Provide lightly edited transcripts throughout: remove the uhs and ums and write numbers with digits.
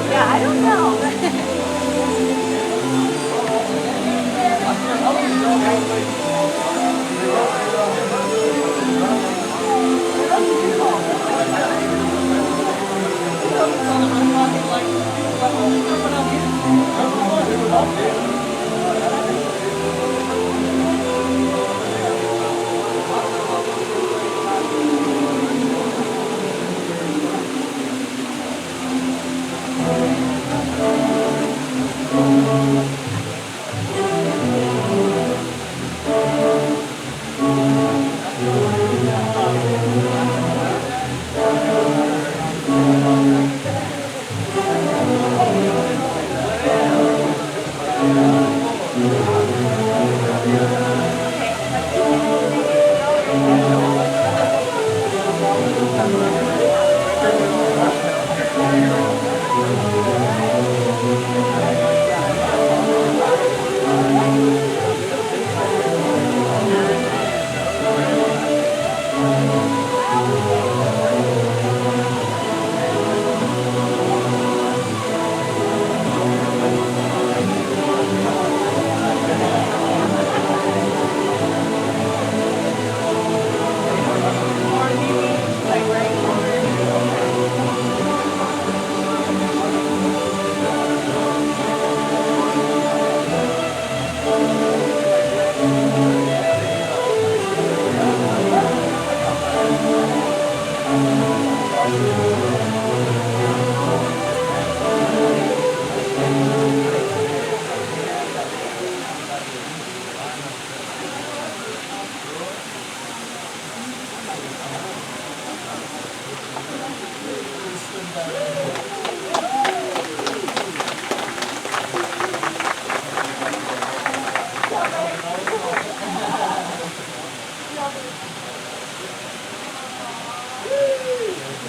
Yeah, I don't know.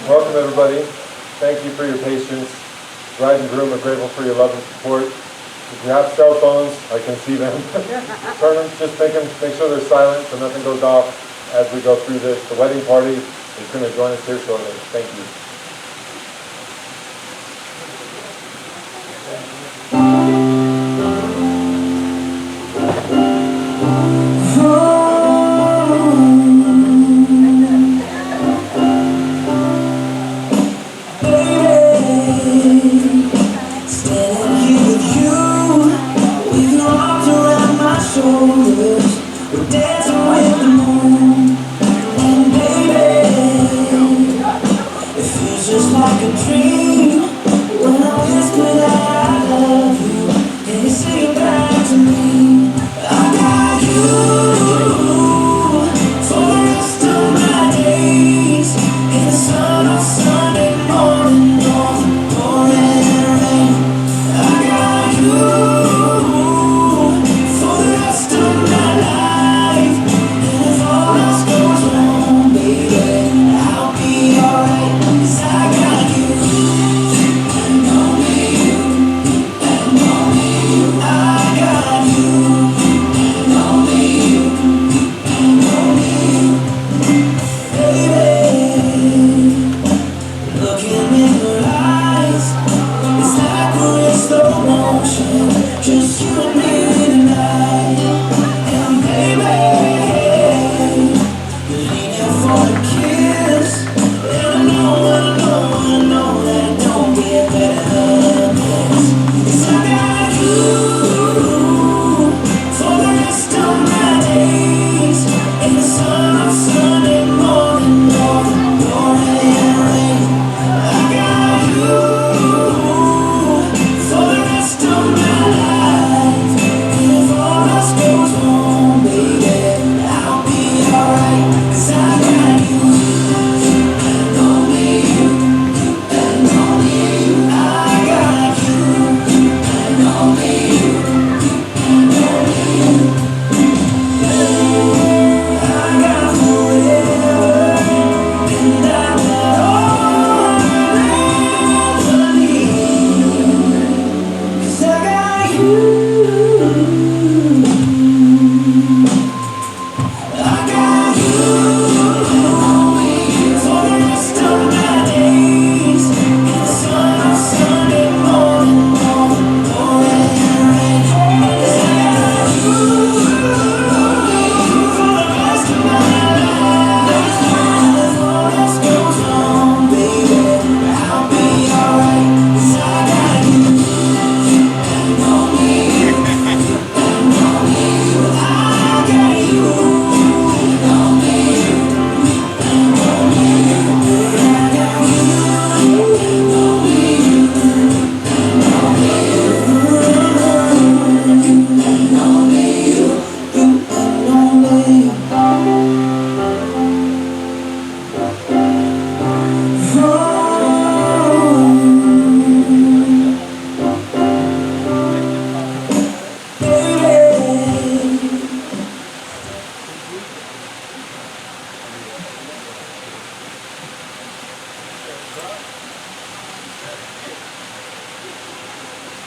Welcome, everybody. Thank you for your patience. Bride and groom are grateful for your love and support. If you have cell phones, I can see them. Turn them, just make sure they're silent so nothing goes off as we go through this. The wedding party is going to join us here shortly. Thank you.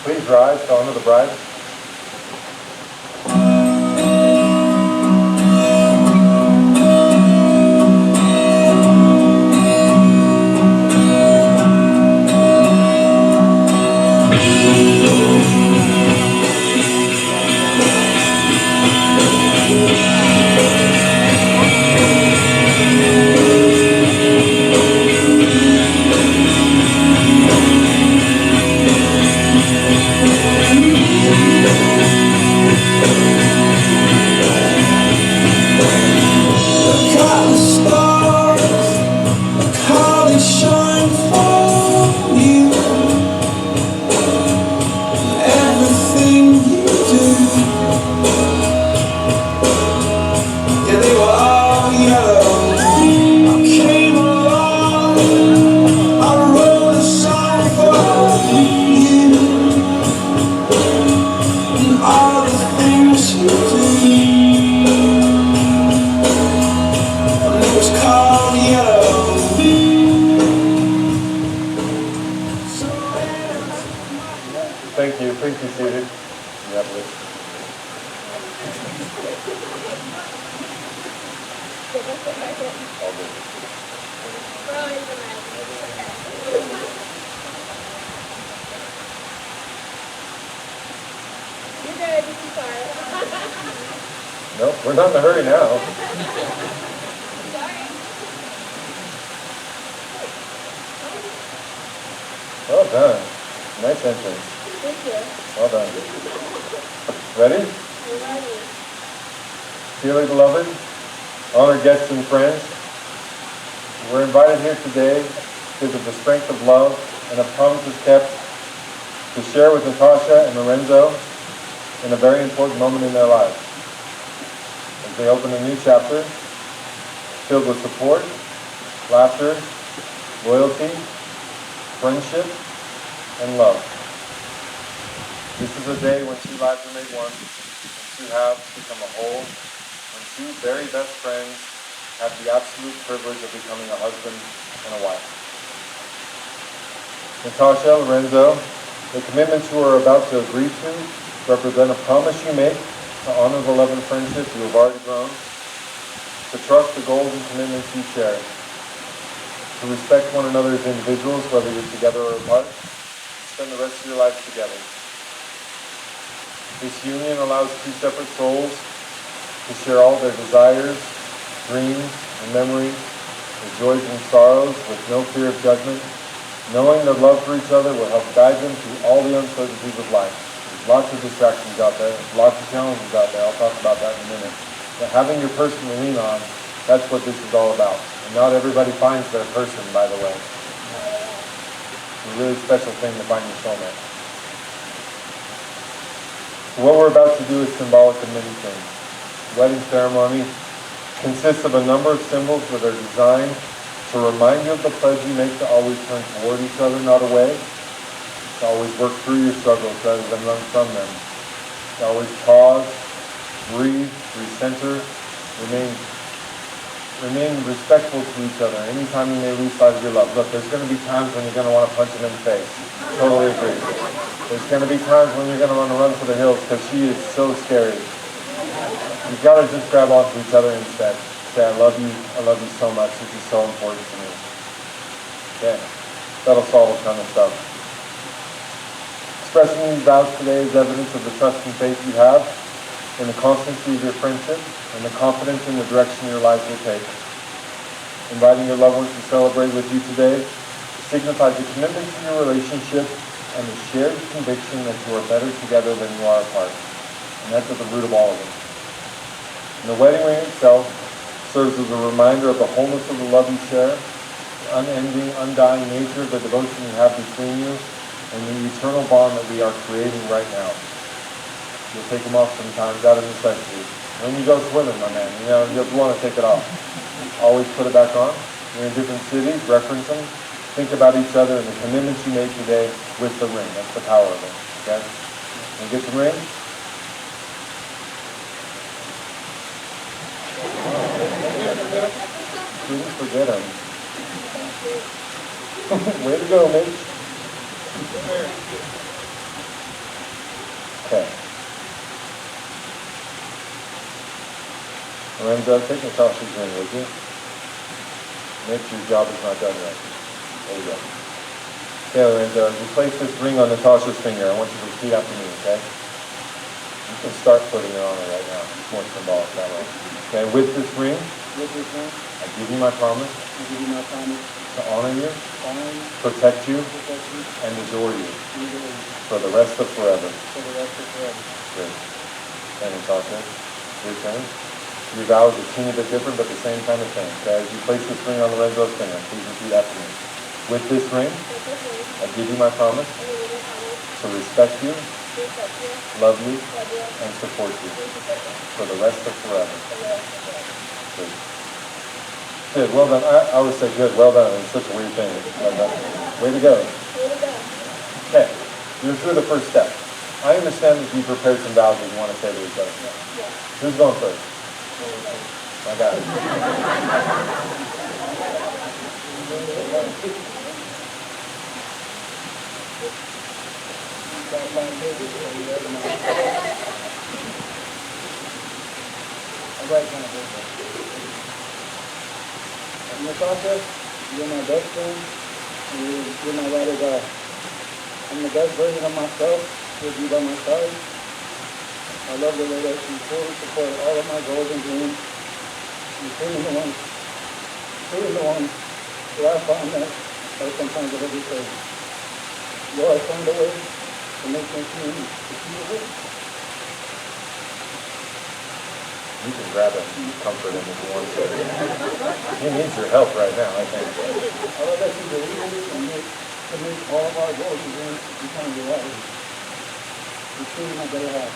Please rise to honor the bride. Thank you. Please be seated. Yeah, please. All good. You're good. You can start. Nope, we're not in a hurry now. Well done. Nice entrance. Thank you. Well done. Ready? I'm ready. Dearly beloved, honored guests and friends, we're invited here today because of the strength of love and of promises kept to share with Natasha and Lorenzo in a very important moment in their lives. As they open a new chapter filled with support, laughter, loyalty, friendship, and love. This is a day when two lives are made one, when two halves become a whole, when two very best friends have the absolute privilege of becoming a husband and a wife. Natasha, Lorenzo, the commitments you are about to agree to represent a promise you make to honor the love and friendship you have already grown, to trust the goals and commitments you share, to respect one another as individuals, whether you're together or apart, to spend the rest of your lives together. This union allows two separate souls to share all their desires, dreams, and memories, their joys and sorrows with no fear of judgment, knowing their love for each other will help guide them through all the uncertainties of life. There's lots of distractions out there, there's lots of challenges out there. I'll talk about that in a minute. But having your person to lean on, that's what this is all about. And not everybody finds their person, by the way. It's a really special thing to find your soulmate. So what we're about to do is symbolic of many things. The wedding ceremony consists of a number of symbols that are designed to remind you of the pledge you make to always turn toward each other, not away. To always work through your struggles rather than run from them. To always pause, breathe, recenter, remain respectful to each other. Anytime you may lose sight of your love. Look, there's going to be times when you're going to want to punch him in the face. Totally agree. There's going to be times when you're going to want to run for the hills because she is so scary. You've got to just grab onto each other instead. Say, I love you so much. This is so important to me. Okay, that'll solve a ton of stuff. Expressing these vows today is evidence of the trust and faith you have in the constancy of your friendship and the confidence in the direction your lives will take. Inviting your loved ones to celebrate with you today signifies a commitment to your relationship and a shared conviction that you are better together than you are apart. And that's at the root of all of it. And the wedding ring itself serves as a reminder of the wholeness of the love you share, the unending, undying nature of the devotion you have between you, and the eternal bond that we are creating right now. You'll take them off sometimes out of necessity. When you go swimming, my man, you'll want to take it off. Always put it back on. You're in different cities, reference them. Think about each other and the commitments you made today with the ring. That's the power of it. Okay? Can you get the ring? Didn't forget him. Way to go, mate. Okay. Lorenzo, take Natasha's ring, would you? Mitch, your job is not done yet. There you go. Okay, Lorenzo, as you place this ring on Natasha's finger, I want you to repeat after me, okay? You can start putting it on her right now. It's more symbolic that way. Okay, with this ring, I give you my promise to honor you, protect you, and adore you for the rest of forever. Good. Okay, Natasha, your turn. Your vow is a teeny bit different, but the same kind of thing. Okay, as you place this ring on Lorenzo's finger, please repeat after me. With this ring, I give you my promise to respect you, love you, and support you for the rest of forever. Good. Good, well done. I always say good, well done. It's such a weird thing. Way to go. Okay, you're through the first step. I understand that you prepared some vows that you want to say to each other. Who's going first? I got it. Natasha, you're my best friend. You're my ride or die. I'm the best version of myself with you by my side. I love the way that you fully support all of my goals and dreams. Including the ones that I find that are sometimes a little crazy. You always find a way to make them seem achievable. You can grab it and comfort him if you want to. He needs your help right now, I think. I love that you believe in it and make all of our goals and dreams become reality. It's truly my better half.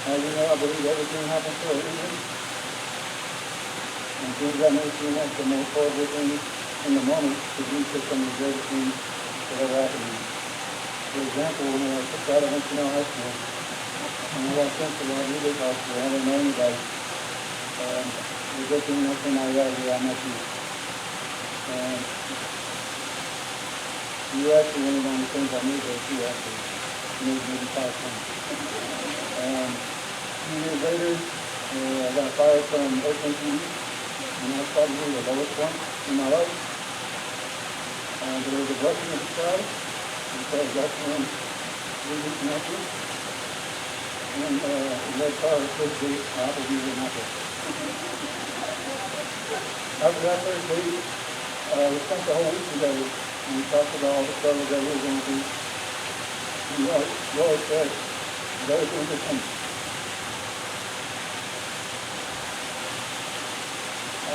As you know, I believe everything happens for a reason. And things that may seem like the most horrible things in the moment could lead to some of the greatest things that ever happened to me. For example, when I took out of National High School, and I got sent to the Rodriguez Hospital, I didn't know anybody. The good thing that came out of that is that I met you. And you actually went on the things I knew there too, actually. Maybe 5 times. And a few years later, I got fired from Oakland TV, and that was probably the lowest point in my life. And there was a blessing in disguise, because that's when we reconnected. And led car first date, Applebee's and Apple. After that first date, we spent the whole week together, and we talked about all the struggles that we were going through. And you always said, everything will change.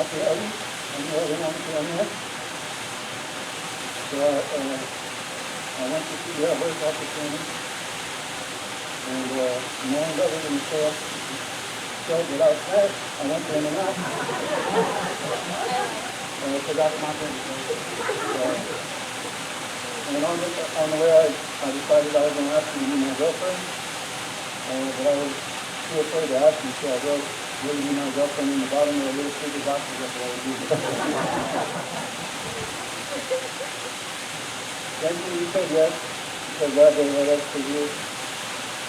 After Eddie, I knew I didn't want to come here. So I went to see that work opportunity. And knowing better than to show up without that, I went there in the night. So that's my thing. And on the way, I decided I was going to ask you to be my girlfriend. But I was too afraid to ask you, so I wrote, will you be my girlfriend in the bottom of a little sticky box of what I would do. Thankfully, you said yes, because that day led up to you.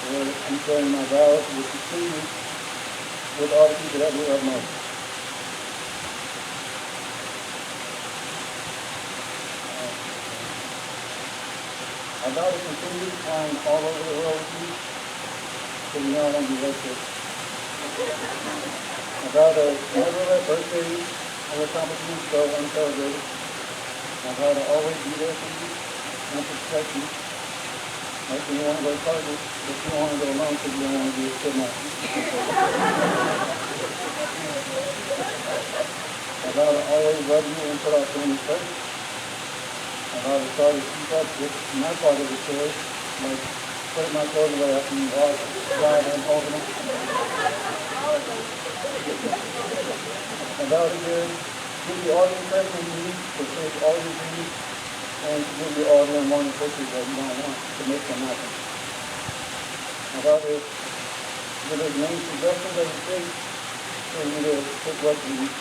I'm sharing my vows with you, with all the people that we love most. I vow to continue flying all over the world with you, so you know I won't be racist. I vow to never let birthdays or accomplishments go uncelebrated. I vow to always be there for you and to protect you. Like when you want to go to Target, but you don't want to go alone because you don't want to be a kidnapper. I vow to always love you and put our family first. I vow to try to keep up with my part of the story, like putting my clothes away after you wash, dry, and folding them. I vow to give you all the encouragement you need to chase all your dreams, and to give you all the unwanted pictures that you don't want to make them happen. I vow to give as many suggestions as it takes for you to pick what you need.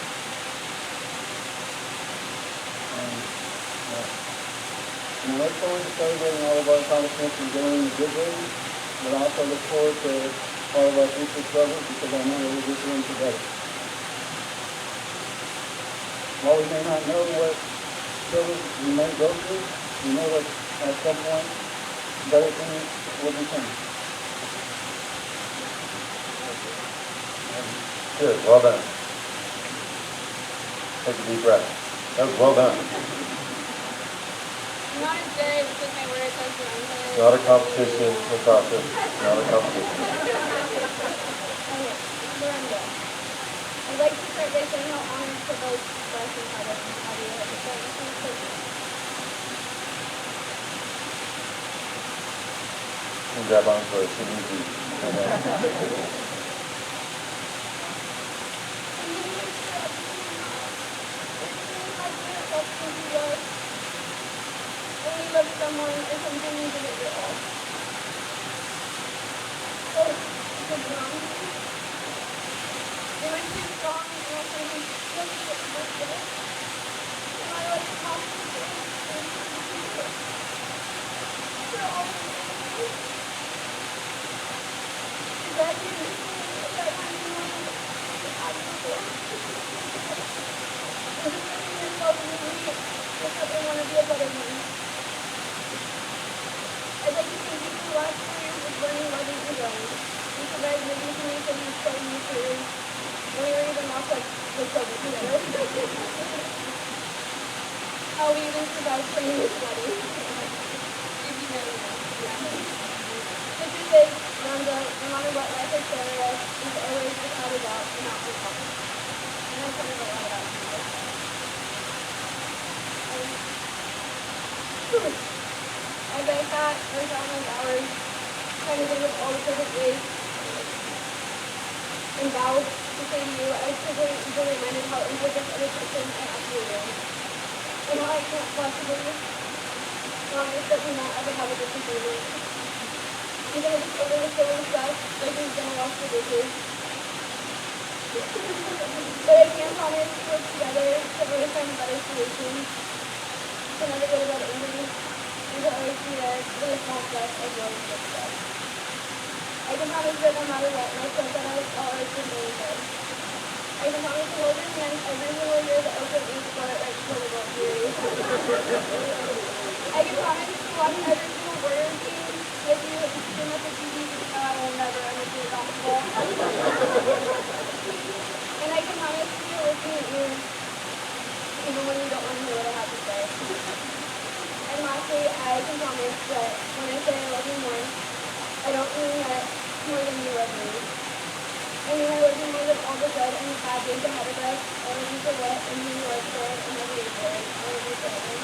And I look forward to celebrating all of our accomplishments and doing the good ways, but I also look forward to all of our future struggles because I know that we'll get through them together. While we may not know what struggles we may go through, we know that at some point, better things will be coming. Good, well done. Take a deep breath. That was well done. I'm not as good with my words as Miranda. It's not a competition, Natasha. It's not a competition. Okay, Miranda. I'd like to start by saying how honored to both Wes and Tyler and Abby have been this conversation. And grab onto it. It's easy. I know. When you love someone or something, you give it your all. So, it's wrong. They went too strong and also they just get worked with. No matter what the cost of it is, they're always is that you? Is that when you want to have before? Is it putting yourself in the lead because they want to be a better man? I'd like to thank you for the last 4 years of learning, loving, and growing. You provided vision to me for these 7 years careers, and we were even lost like the children together. How we even survived playing this wedding. If you know that. The truth is, Rhonda, no matter what life has thrown at us, it's always without a doubt and not for fun. And I'm kind of a lot about you. As I sat for countless hours, trying to think of all the perfect ways and vows to say to you, I was quickly reminded how imperfect of a person I actually am. And how I can't possibly promise that we won't ever have a disagreement. Even if it's over the silly stuff, like who's gonna wash the dishes. But I can promise to work together to really find a better solution. To never go to bed angry. And to always be there for the small stuff as well as the big stuff. I can promise that no matter what, no sense that I will always remain good. I can promise to hold your hand every single year that Oprah Ink got it right before the World Series. I can promise to watch every single Warriors game with you and stream at the TV because I will never understand basketball. And I can promise to be a listening ear even when you don't want to hear what I have to say. And lastly, I can promise that when I say I love you more, I don't mean that more than you love me. I mean I love you more than all the good and the bad days ahead of us. I love you for what and who you are today and every day for it. I love you forever.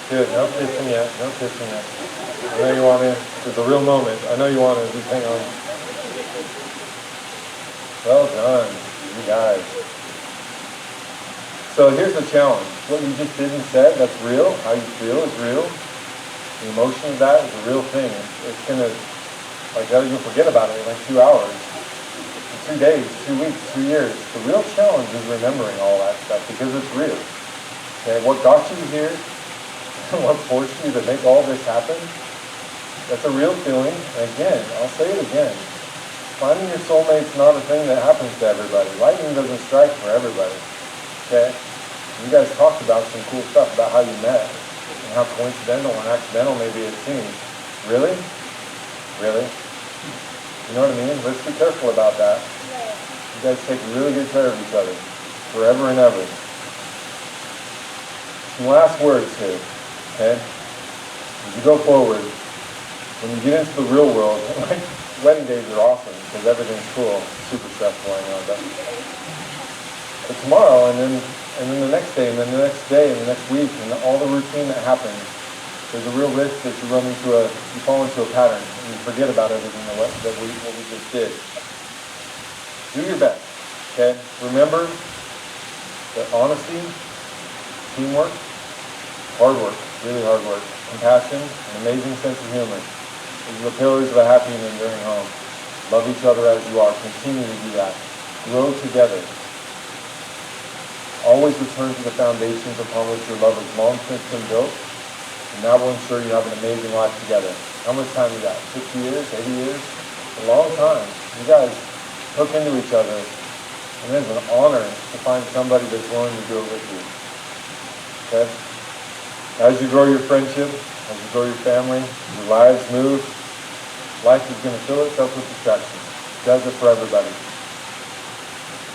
Good, no kissing yet, no kissing yet. I know you want to, it's a real moment. I know you want to, just hang on. Well done, you guys. So here's the challenge. What you just did and said, that's real. How you feel is real. The emotion of that is a real thing. It's going to, like, you'll forget about it in like 2 hours, 2 days, 2 weeks, 2 years. The real challenge is remembering all that stuff because it's real. Okay, what got you here, what forced you to make all this happen, that's a real feeling. And again, I'll say it again. Finding your soulmate's not a thing that happens to everybody. Lightning doesn't strike for everybody. Okay? You guys talked about some cool stuff about how you met and how coincidental and accidental maybe it seems. Really? Really? You know what I mean? Let's be careful about that. You guys take really good care of each other forever and ever. Some last words here. Okay? As you go forward, when you get into the real world, like wedding days are awesome because everything's cool, super stressful, I know. But tomorrow, and then the next day, and then the next day, and the next week, and all the routine that happens, there's a real risk that you fall into a pattern, and you forget about everything what we just did. Do your best, okay? Remember that honesty, teamwork, hard work, really hard work, compassion, an amazing sense of humor. These are the pillars of a happy and enduring home. Love each other as you are. Continue to do that. Grow together. Always return to the foundations upon which your love has long since been built, and that will ensure you have an amazing life together. How much time you got? 60 years? 80 years? A long time. You guys hook into each other, and it's an honor to find somebody that's willing to do it with you. Okay? As you grow your friendship, as you grow your family, your lives move, life is going to fill itself with distractions. It does it for everybody.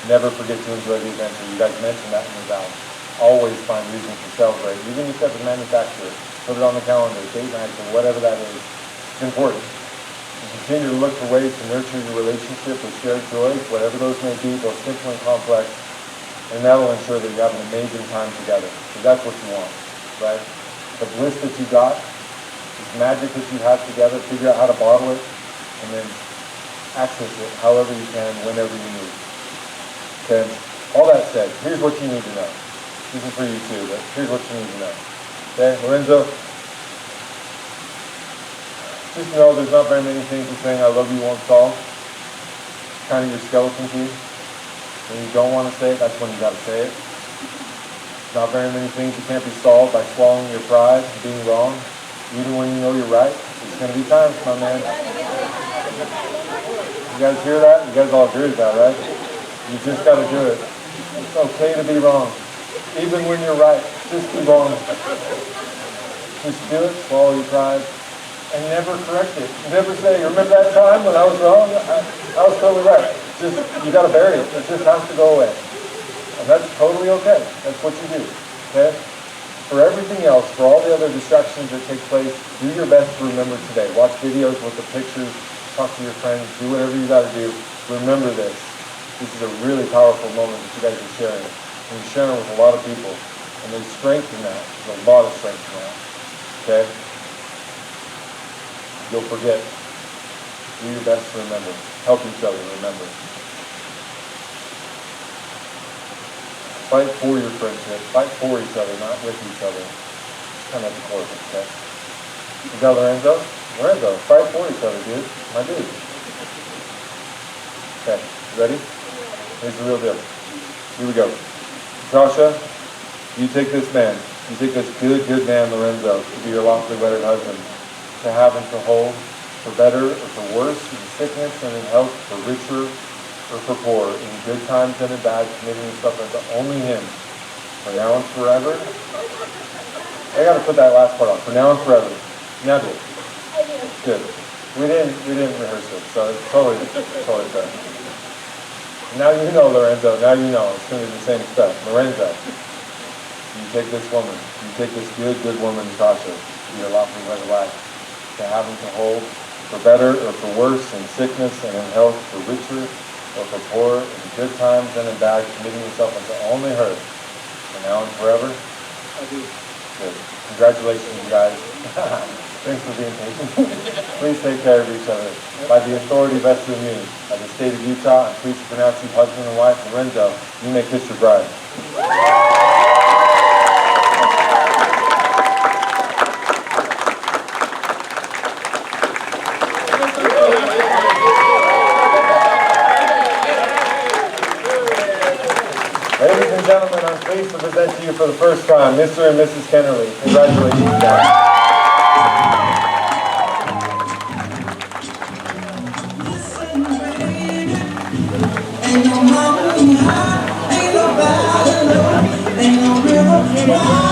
Never forget to enjoy the adventure. You guys mentioned that in the vows. Always find reasons to celebrate. Even if you have to manufacture it, put it on the calendar, date nights, or whatever that is. It's important. You continue to look for ways to nurture your relationship with shared joys, whatever those may be, both simple and complex, and that will ensure that you have an amazing time together. Because that's what you want, right? The bliss that you got, this magic that you have together, figure out how to bottle it, and then access it however you can, whenever you need. Okay? All that said, here's what you need to know. This is for you too, but here's what you need to know. Okay, Lorenzo? Just know there's not very many things that saying I love you won't solve. It's kind of your skeleton key. When you don't want to say it, that's when you got to say it. Not very many things that can't be solved by swallowing your pride and being wrong. Even when you know you're right, there's going to be times, my man. You guys hear that? You guys all agree with that, right? You just got to do it. It's okay to be wrong. Even when you're right, just be wrong. Just do it, swallow your pride, and never correct it. Never say, remember that time when I was wrong? I was totally right. Just, you got to bury it. It just has to go away. And that's totally okay. That's what you do. Okay? For everything else, for all the other distractions that take place, do your best to remember today. Watch videos with the pictures, talk to your friends, do whatever you got to do. Remember this. This is a really powerful moment that you guys are sharing. And you're sharing with a lot of people. And there's strength in that. There's a lot of strength in that. Okay? You'll forget. Do your best to remember. Help each other remember. Fight for your friendship. Fight for each other, not with each other. It's kind of at the core of it, okay? Is that Lorenzo? Lorenzo, fight for each other, dude. My dude. Okay, ready? Here's the real deal. Here we go. Tasha, you take this man. You take this good man, Lorenzo, to be your lawfully wedded husband. To have and to hold, for better or for worse, in sickness and in health, for richer or for poor, in good times and in bad, committing yourself unto only him, for now and forever. I gotta put that last part on. For now and forever. Now do it. I do. Good. We didn't rehearse it, so it's totally fair. Now you know, Lorenzo. Now you know. It's gonna be the same stuff. Lorenzo, you take this woman. You take this good woman, Tasha, to your lawfully wedded wife, to have and to hold, for better or for worse, in sickness and in health, for richer or for poor, in good times and in bad, committing yourself unto only her, for now and forever. I do. Good. Congratulations, you guys. Thanks for being patient. Please take care of each other. By the authority vested in me, by the state of Utah, I please pronounce you husband and wife. Lorenzo, you may kiss your bride. Ladies and gentlemen, I'm pleased to present to you for the first time, Mr. and Mrs. Kennerly. Congratulations, guys. Ain't no mountain high, ain't no valley low, ain't no river wide.